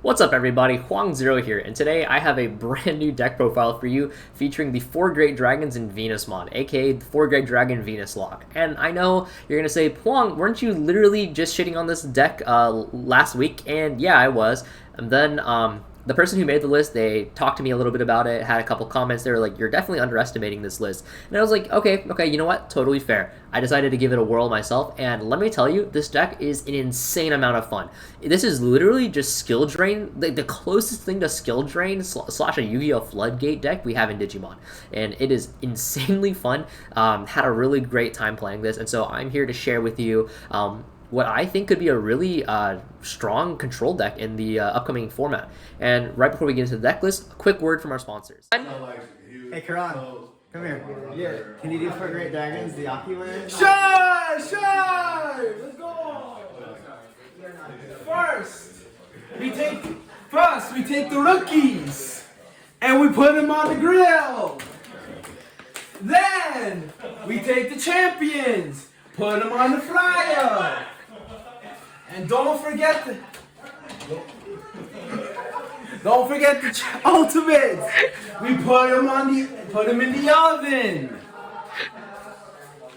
What's up everybody, Hoang Zero here, and today I have a brand new deck profile for you featuring the 4 Great Dragons in Venusmon, aka the 4 Great Dragon Venus Lock. And I know you're gonna say, Hoang, weren't you literally just shitting on this deck last week? And yeah, I was. And then the person who made the list, they talked to me a little bit about it, had a couple comments. They were like, you're definitely underestimating this list. And I was like, okay, you know what? Totally fair. I decided to give it a whirl myself, and let me tell you, this deck is an insane amount of fun. This is literally just skill drain, the closest thing to skill drain slash a Yu-Gi-Oh! Floodgate deck we have in Digimon. And it is insanely fun. Had a really great time playing this, and so I'm here to share with you what I think could be a really strong control deck in the upcoming format. And right before we get into the deck list, a quick word from our sponsors. Hey, Karan, come here. Yeah, can you do 4 Great Dragons, the Aki one? Shine! Let's go! First, we take the rookies and we put them on the grill. Then we take the champions, put them on the flyer. And don't forget the ultimates. We put them in the oven.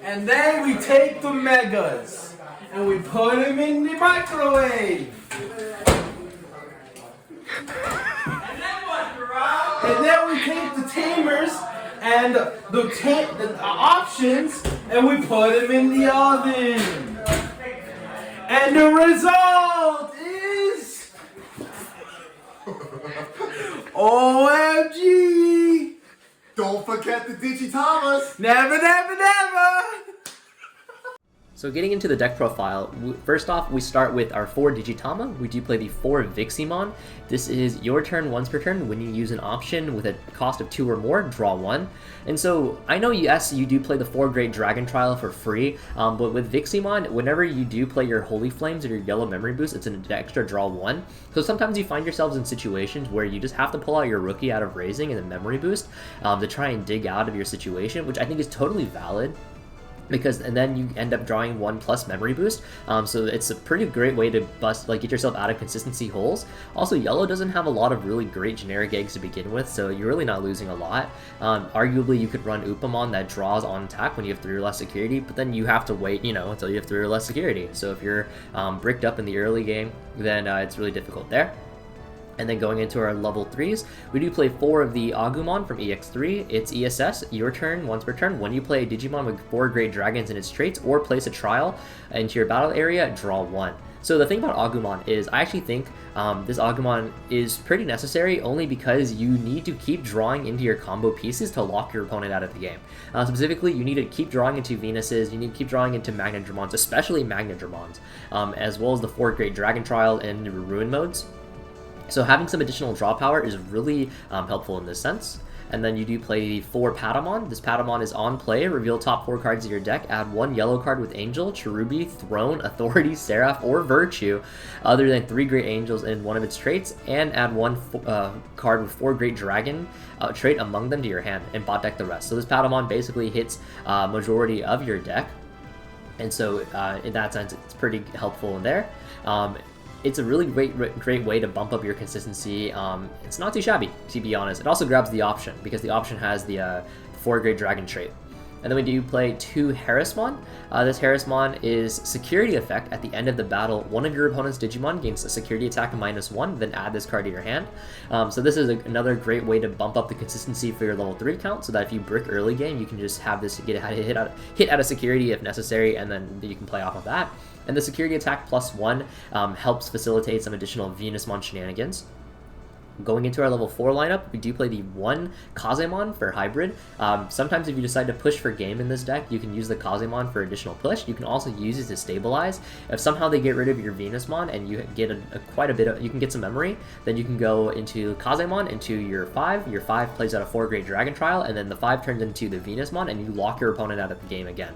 And then we take the megas and we put them in the microwave. And then we take the tamers and the options and we put them in the oven. And the result is OMG! Don't forget the Digitamas! Never! So getting into the deck profile, first off, we start with our 4 Digitama. We do play the 4 Viximon. This is your turn once per turn. When you use an option with a cost of 2 or more, draw 1. And so I know, yes, you do play the 4 Great Dragon Trial for free, but with Viximon, whenever you do play your Holy Flames or your Yellow Memory Boost, it's an extra draw 1. So sometimes you find yourselves in situations where you just have to pull out your rookie out of Raising and the Memory Boost to try and dig out of your situation, which I think is totally valid. And then you end up drawing 1+ memory boost, so it's a pretty great way to get yourself out of consistency holes. Also, yellow doesn't have a lot of really great generic eggs to begin with, so you're really not losing a lot. Arguably, you could run Upamon that draws on attack when you have 3 or less security, but then you have to wait, until you have 3 or less security. So if you're bricked up in the early game, then it's really difficult there. And then going into our level 3s, we do play 4 of the Agumon from EX4. It's ESS, your turn, once per turn. When you play a Digimon with 4 Great Dragons in its traits, or place a trial into your battle area, draw 1. So the thing about Agumon is, I actually think this Agumon is pretty necessary only because you need to keep drawing into your combo pieces to lock your opponent out of the game. Specifically, you need to keep drawing into Venuses, you need to keep drawing into Magnetramons, especially Magnetramons, as well as the 4 Great Dragon Trial and Ruin modes. So having some additional draw power is really helpful in this sense. And then you do play the 4 Patamon. This Patamon is on play. Reveal top 4 cards of your deck. Add 1 yellow card with Angel, Cherubi, Throne, Authority, Seraph, or Virtue, other than 3 Great Angels in one of its traits, and add 1 card with 4 Great Dragon trait among them to your hand, and bot deck the rest. So this Patamon basically hits majority of your deck, and so in that sense, it's pretty helpful in there. It's a really great way to bump up your consistency. It's not too shabby, to be honest. It also grabs the option, because the option has the 4 Great Dragon trait. And then we do play 2 Harrismon. This Harrismon is security effect. At the end of the battle, one of your opponent's Digimon gains a security attack of -1, then add this card to your hand. So this is another great way to bump up the consistency for your level 3 count, so that if you brick early game, you can just have this hit out of security if necessary, and then you can play off of that. And the security attack +1 helps facilitate some additional Venusmon shenanigans. Going into our level 4 lineup, we do play the 1 Kazemon for hybrid. Sometimes if you decide to push for game in this deck, you can use the Kazemon for additional push. You can also use it to stabilize. If somehow they get rid of your Venusmon and you get quite a bit of, you can get some memory, then you can go into Kazemon into your 5. Your 5 plays out a 4 Great Dragon Trial, and then the 5 turns into the Venusmon, and you lock your opponent out of the game again.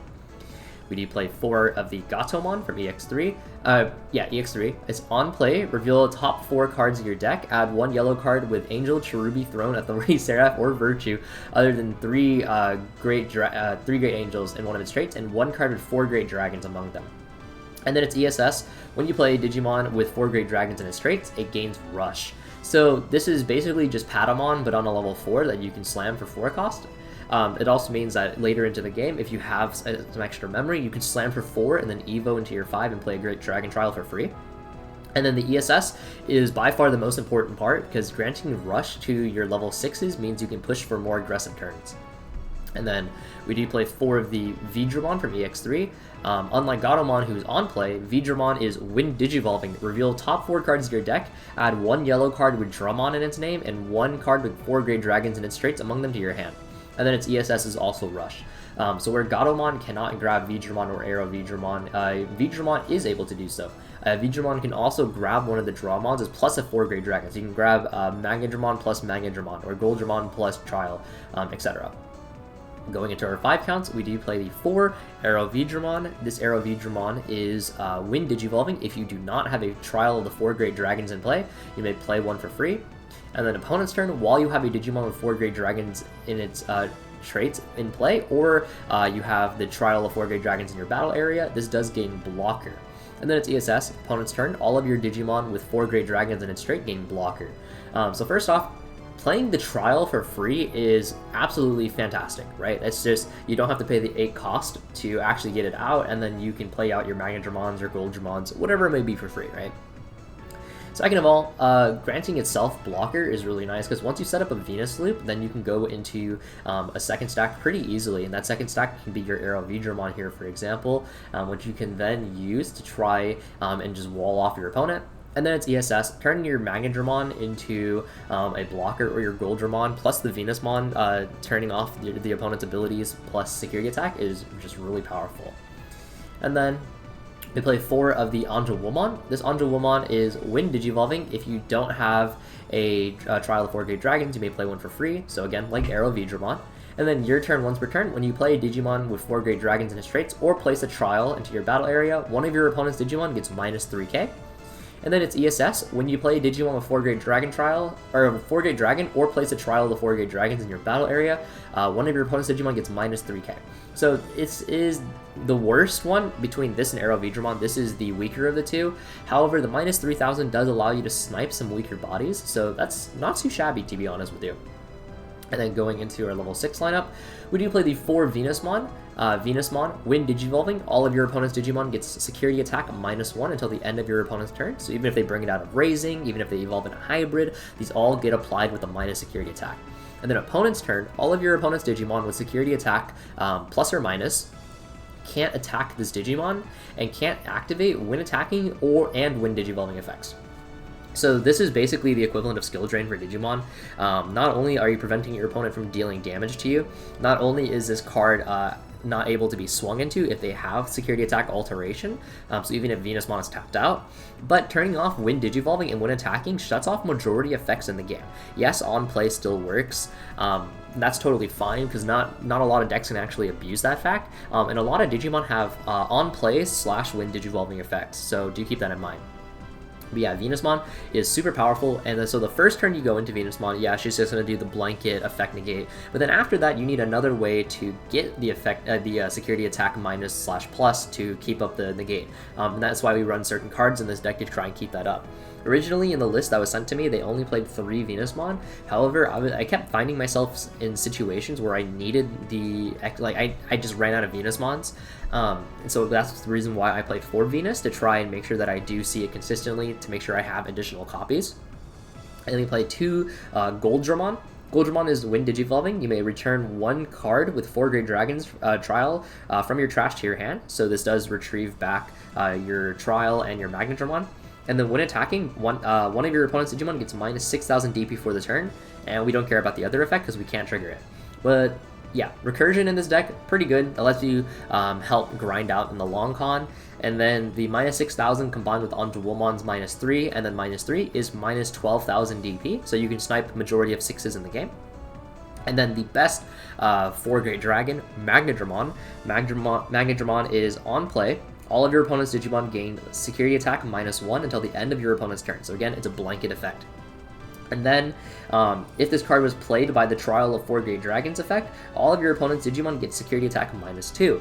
We do play 4 of the Gatomon from EX3. EX3. It's on play. Reveal top 4 cards of your deck. Add 1 yellow card with Angel, Cherubi, Throne, Authority, Seraph, or Virtue, other than 3 great Angels in one of its traits, and 1 card with 4 Great Dragons among them. And then its ESS, when you play Digimon with 4 Great Dragons in its traits, it gains Rush. So this is basically just Patamon, but on a level 4 that you can slam for 4 cost. It also means that later into the game, if you have some extra memory, you can slam for 4 and then Evo into your 5 and play a Great Dragon Trial for free. And then the ESS is by far the most important part, because granting Rush to your level 6s means you can push for more aggressive turns. And then we do play 4 of the Vdramon from EX3. Unlike Gatomon, who's on play, Vdramon is when Digivolving. Reveal top 4 cards to your deck, add 1 yellow card with Dramon in its name, and 1 card with 4 Great Dragons in its traits among them to your hand. And then its ESS is also Rush. So where Gatomon cannot grab Vidramon or Aero Vdramon, Vdramon is able to do so. Vidramon can also grab one of the Dramons as plus a 4 Great Dragons. You can grab Magnetramon plus Magnetramon, or Goldramon plus Trial, etc. Going into our 5 counts, we do play the 4 Aero Vdramon. This Aero Vdramon is when Digivolving. If you do not have a Trial of the 4 Great Dragons in play, you may play one for free. And then opponent's turn, while you have a Digimon with 4 Great Dragons in its traits in play, or you have the Trial of 4 Great Dragons in your battle area, this does gain Blocker. And then its ESS, opponent's turn, all of your Digimon with 4 Great Dragons in its trait gain Blocker. So first off, playing the Trial for free is absolutely fantastic, right? It's just, you don't have to pay the 8 cost to actually get it out, and then you can play out your Magnetramons or Goldramons, whatever it may be, for free, right? Second of all, granting itself Blocker is really nice, because once you set up a Venus loop, then you can go into a second stack pretty easily, and that second stack can be your Aero Vdramon here, for example, which you can then use to try and just wall off your opponent. And then its ESS, turning your Magnetramon into a blocker, or your Goldramon, plus the Venusmon, turning off the opponent's abilities plus security attack is just really powerful. And then we play 4 of the Agumon. This Agumon is when Digivolving. If you don't have a Trial of 4 Great Dragons, you may play one for free. So again, like Aero Vdramon. And then your turn, once per turn, when you play a Digimon with 4 Great Dragons in its traits, or place a Trial into your battle area, one of your opponent's Digimon gets minus 3k. And then its ESS, when you play a Digimon with 4 Great Dragon Trial, or 4 Great Dragon, or place a Trial of the 4 Great Dragons in your battle area, one of your opponent's Digimon gets minus 3k. So this is the worst one between this and Aero Vdramon. This is the weaker of the two. However, the minus 3000 does allow you to snipe some weaker bodies, so that's not too shabby, to be honest with you. And then going into our level 6 lineup, we do play the 4 Venusmon. Venusmon, when Digivolving, all of your opponent's Digimon gets security attack -1 until the end of your opponent's turn. So even if they bring it out of Raising, even if they evolve in a hybrid, these all get applied with a minus security attack. And then opponent's turn, all of your opponent's Digimon with security attack plus or minus can't attack this Digimon and can't activate when attacking and when Digivolving effects. So this is basically the equivalent of skill drain for Digimon. Not only are you preventing your opponent from dealing damage to you, not only is this card not able to be swung into if they have security attack alteration, so even if Venusmon is tapped out, but turning off when Digivolving and when attacking shuts off majority effects in the game. Yes, on play still works. That's totally fine, because not a lot of decks can actually abuse that fact, and a lot of Digimon have on play / when Digivolving effects, so do keep that in mind. But yeah, Venusmon is super powerful, and then so the first turn you go into Venusmon, yeah, she's just going to do the blanket effect negate, but then after that you need another way to get the effect, the security attack minus / plus to keep up the negate, and that's why we run certain cards in this deck to try and keep that up. Originally in the list that was sent to me, they only played 3 Venusmon. However, I kept finding myself in situations where I needed I just ran out of Venusmons. And so that's the reason why I played 4 Venus, to try and make sure that I do see it consistently, to make sure I have additional copies. And then we play 2 Goldramon. Goldramon is when Digivolving. You may return 1 card with 4 Great Dragons Trial from your trash to your hand. So this does retrieve back your Trial and your Magnetramon. And then when attacking, one of your opponent's Digimon gets minus 6000 DP for the turn, and we don't care about the other effect because we can't trigger it. But yeah, Recursion in this deck, pretty good. It lets you help grind out in the long con. And then the minus 6000 combined with Agummon's -3, and then -3 is minus 12,000 DP, so you can snipe majority of 6s in the game. And then the best 4 Great Dragon, Magnetramon. Magnetramon is on play. All of your opponent's Digimon gain security attack -1 until the end of your opponent's turn. So again, it's a blanket effect. And then, if this card was played by the Trial of 4 Great Dragons effect, all of your opponent's Digimon get security attack -2.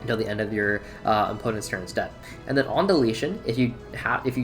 until the end of your opponent's turn instead. And then on deletion, if you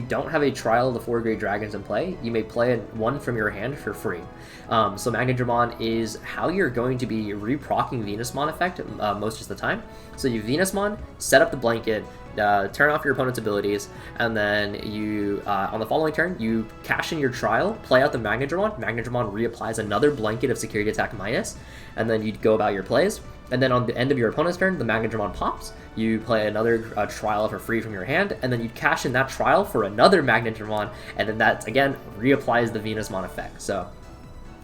don't have a trial of the 4 Great Dragons in play, you may play one from your hand for free. So Magnetramon is how you're going to be reprocking Venusmon effect most of the time. So you Venusmon, set up the blanket, turn off your opponent's abilities, and then you on the following turn you cash in your trial, play out the Magnetramon. Magnetramon reapplies another blanket of security attack minus, and then you'd go about your plays. And then on the end of your opponent's turn, the Magnetramon pops. You play another trial for free from your hand, and then you cash in that trial for another Magnetramon, and then that again reapplies the Venusmon effect. So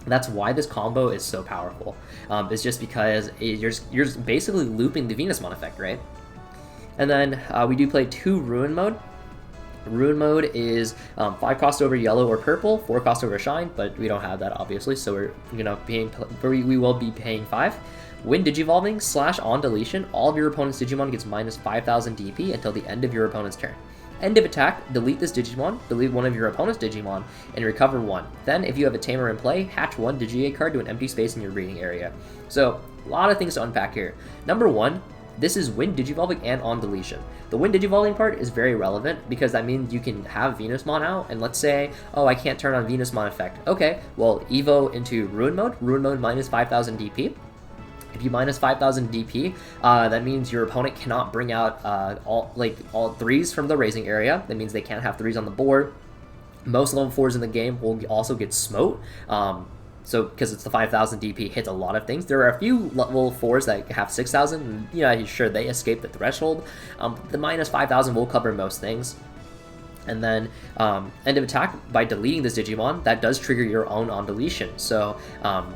that's why this combo is so powerful. It's just because you're basically looping the Venusmon effect, right? And then we do play 2 Ruin Mode. Ruin Mode is 5 cost over yellow or purple, 4 cost over shine, but we don't have that obviously, so we will be paying 5. When Digivolving / on deletion, all of your opponent's Digimon gets minus 5,000 DP until the end of your opponent's turn. End of attack, delete this Digimon, delete one of your opponent's Digimon, and recover 1. Then, if you have a Tamer in play, hatch 1 Digi-A card to an empty space in your breeding area. So, a lot of things to unpack here. Number 1, this is when Digivolving and on deletion. The when Digivolving part is very relevant because that means you can have Venusmon out, and let's say, oh, I can't turn on Venusmon effect. Okay, well, Evo into Ruin Mode minus 5,000 DP. If you minus 5,000 DP, that means your opponent cannot bring out all 3s from the raising area. That means they can't have 3s on the board. Most level 4s in the game will also get smote. So, because it's the 5,000 DP, hits a lot of things. There are a few level 4s that have 6,000, and yeah, sure, they escape the threshold. The minus 5,000 will cover most things. And then, end of attack, by deleting this Digimon, that does trigger your own on deletion. So,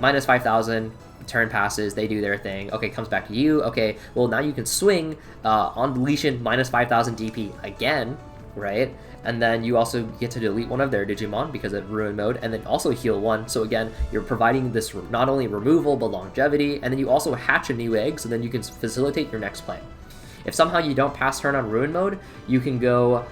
minus 5,000, turn passes, they do their thing, okay, comes back to you, okay, well, now you can swing on deletion, minus 5,000 DP again, right? And then you also get to delete one of their Digimon because of Ruin Mode, and then also heal 1. So again, you're providing this not only removal, but longevity, and then you also hatch a new egg, so then you can facilitate your next play. If somehow you don't pass turn on Ruin Mode, you can go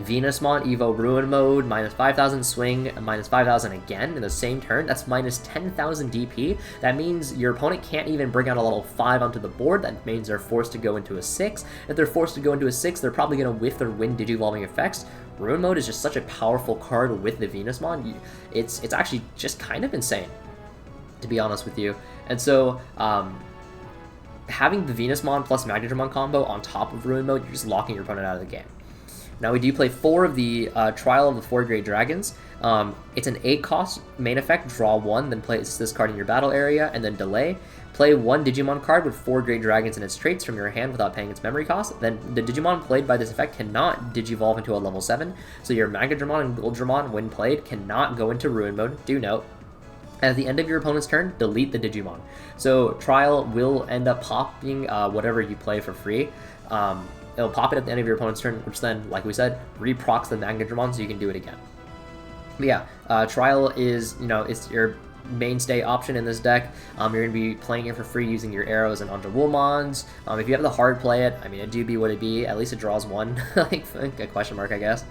Venusmon, Evo, Ruin Mode, minus 5,000 swing, minus 5,000 again in the same turn. That's minus 10,000 DP. That means your opponent can't even bring out a level 5 onto the board. That means they're forced to go into a 6. If they're forced to go into a 6, they're probably going to whiff or win Digivolving effects. Ruin Mode is just such a powerful card with the Venusmon. It's actually just kind of insane, to be honest with you. And so, having the Venusmon plus Magnetramon combo on top of Ruin Mode, you're just locking your opponent out of the game. Now we do play 4 of the Trial of the 4 Great Dragons. It's an 8 cost main effect, draw 1, then place this card in your battle area, and then delay. Play 1 Digimon card with 4 Great Dragons and its traits from your hand without paying its memory cost. Then the Digimon played by this effect cannot Digivolve into a level 7, so your Magnetramon and Goldramon, when played, cannot go into Ruin Mode. Do note. At the end of your opponent's turn, delete the Digimon. So Trial will end up popping whatever you play for free. It'll pop it at the end of your opponent's turn, which then, like we said, reprocs the Magnetramon so you can do it again. But yeah, Trial is, it's your mainstay option in this deck. You're going to be playing it for free using your arrows and Agumons. If you have the hard play it, I mean, it do be what it be. At least it draws 1, like a question mark, I guess.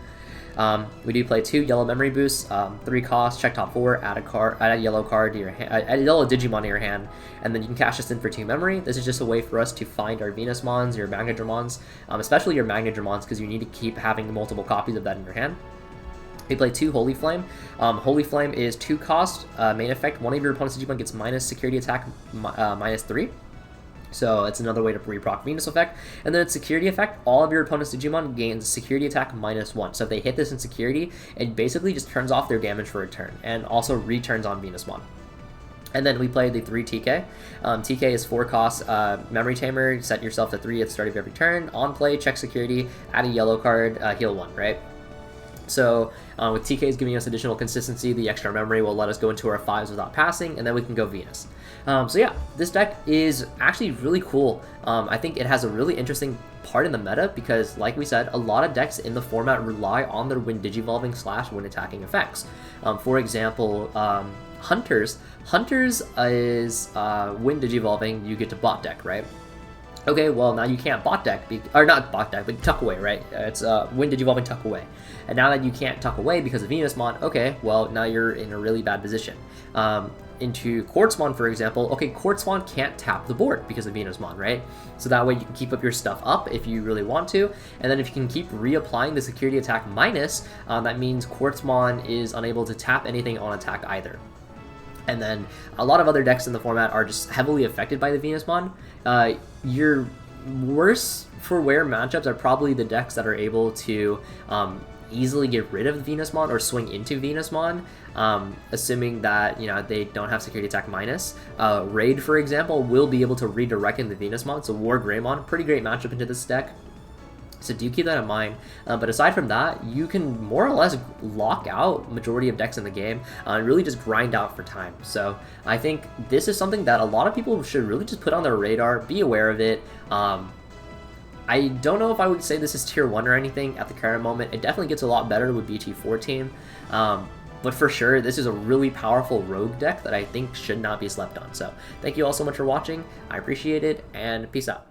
We do play 2 yellow memory boosts, 3 cost, check top 4, add a yellow card to your hand, add a yellow Digimon to your hand, and then you can cash this in for 2 memory. This is just a way for us to find our Venusmons, your Magnetramons, especially your Magnetramons, because you need to keep having multiple copies of that in your hand. We play 2 Holy Flame. Holy Flame is 2 cost, main effect, one of your opponent's Digimon gets minus security attack, minus 3. So it's another way to reproc Venus effect. And then its security effect, all of your opponent's Digimon gains security attack minus 1. So if they hit this in security, it basically just turns off their damage for a turn, and also returns on Venusmon. And then we play the 3 TK. TK is 4 cost, Memory Tamer, set yourself to 3 at the start of every turn. On play, check security, add a yellow card, heal 1, right? So with TKs giving us additional consistency, the extra memory will let us go into our 5s without passing, and then we can go Venus. So yeah, this deck is actually really cool. I think it has a really interesting part in the meta because, like we said, a lot of decks in the format rely on their when Digivolving / when attacking effects. For example, Hunters is when Digivolving, you get to bot deck, right? Okay, well, now you can't bot deck, or not bot deck, but tuck away, right? It's when Digivolving tuck away. And now that you can't tuck away because of Venusmon, okay, well, now you're in a really bad position. into Quartzmon, for example, okay, Quartzmon can't tap the board because of Venusmon, right? So that way you can keep up your stuff up if you really want to, and then if you can keep reapplying the security attack minus, that means Quartzmon is unable to tap anything on attack either. And then a lot of other decks in the format are just heavily affected by the Venusmon. Your worse for wear matchups are probably the decks that are able to easily get rid of Venusmon or swing into Venusmon, assuming that, you know, they don't have security attack minus. Raid, for example, will be able to redirect into Venusmon, so War Greymon, pretty great matchup into this deck. So do keep that in mind. But aside from that, you can more or less lock out majority of decks in the game and really just grind out for time. So I think this is something that a lot of people should really just put on their radar, be aware of it. I don't know if I would say this is tier 1 or anything at the current moment. It definitely gets a lot better with BT14. But for sure, this is a really powerful rogue deck that I think should not be slept on. So thank you all so much for watching. I appreciate it, and peace out.